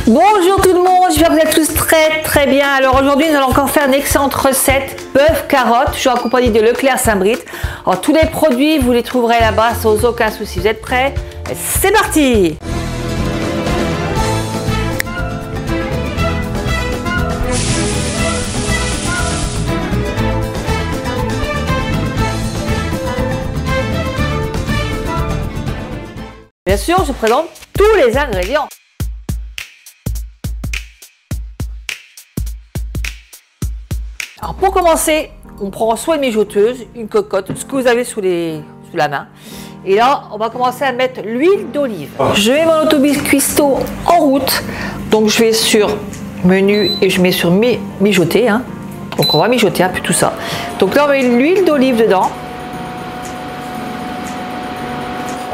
Bonjour tout le monde, j'espère que vous êtes tous très bien. Alors aujourd'hui nous allons encore faire une excellente recette bœuf carotte. Je suis accompagnée de Leclerc Saint-Brite. Alors tous les produits vous les trouverez là-bas sans aucun souci. Vous êtes prêts? C'est parti! Bien sûr, je présente tous les ingrédients. Alors pour commencer, on prend soit une mijoteuse, une cocotte, ce que vous avez sous la main. Et là, on va commencer à mettre l'huile d'olive. Je mets mon autobus cuistot en route. Donc je vais sur menu et je mets sur mijoter. Donc on va mijoter un peu tout ça. Donc là, on met l'huile d'olive dedans.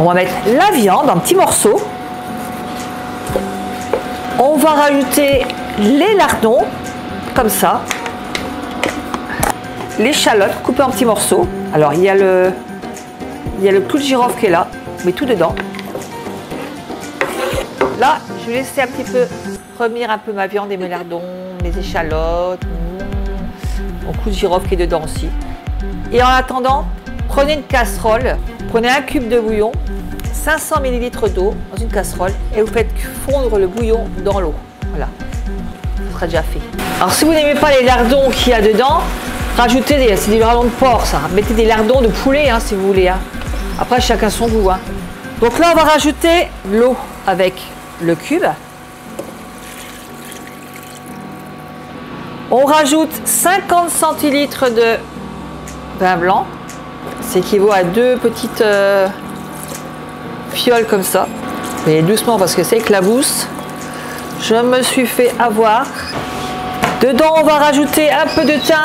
On va mettre la viande en petits morceaux. On va rajouter les lardons, comme ça. L'échalote coupée en petits morceaux. Alors il y a le clou de girofle qui est là. Je mets tout dedans. Là, je vais laisser un petit peu revenir un peu ma viande et mes lardons, mes échalotes, mon clou de girofle qui est dedans aussi. Et en attendant, prenez une casserole, prenez un cube de bouillon, 500 ml d'eau dans une casserole et vous faites fondre le bouillon dans l'eau. Voilà, ce sera déjà fait. Alors si vous n'aimez pas les lardons qu'il y a dedans, rajoutez c'est des lardons de porc ça, mettez des lardons de poulet si vous voulez. Après chacun son goût. Donc là on va rajouter l'eau avec le cube. On rajoute 50 centilitres de vin blanc. C'est équivaut à 2 petites fioles comme ça. Et doucement parce que c'est éclabousse. Je me suis fait avoir. Dedans on va rajouter un peu de thym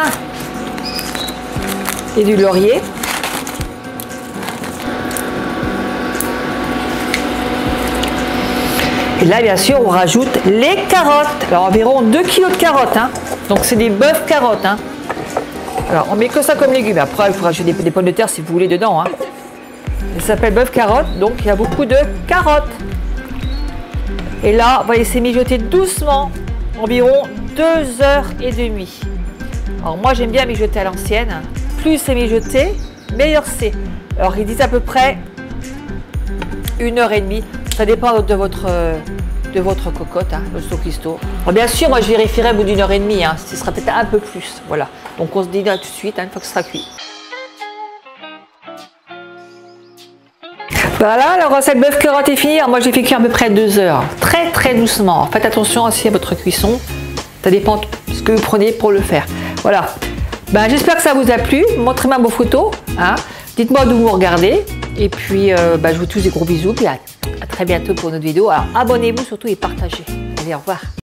et du laurier. Et là bien sûr on rajoute les carottes. Alors environ 2 kg de carottes. Donc c'est des bœufs carottes. Alors on met que ça comme légumes. Après il faut rajouter des pommes de terre si vous voulez dedans. Ça s'appelle bœuf carotte, donc il y a beaucoup de carottes. Et là on va laisser mijoter doucement, environ 2h30. Alors moi j'aime bien mijoter à l'ancienne. Plus c'est mijoté, meilleur c'est. Alors ils disent à peu près 1h30. Ça dépend de votre cocotte, le stock cuistot. Bien sûr, moi je vérifierai au bout d'1h30. Ce sera peut-être un peu plus. Voilà. Donc on se dit là tout de suite, une fois que ce sera cuit. Voilà, la recette bœuf carotte est finie. Alors moi j'ai fait cuire à peu près 2 heures. Très doucement. Faites attention aussi à votre cuisson. Ça dépend de ce que vous prenez pour le faire. Voilà. J'espère que ça vous a plu. Montrez-moi vos photos. Dites-moi d'où vous regardez. Et puis je vous tous des gros bisous. Puis à très bientôt pour une autre vidéo. Alors abonnez-vous surtout et partagez. Allez, au revoir.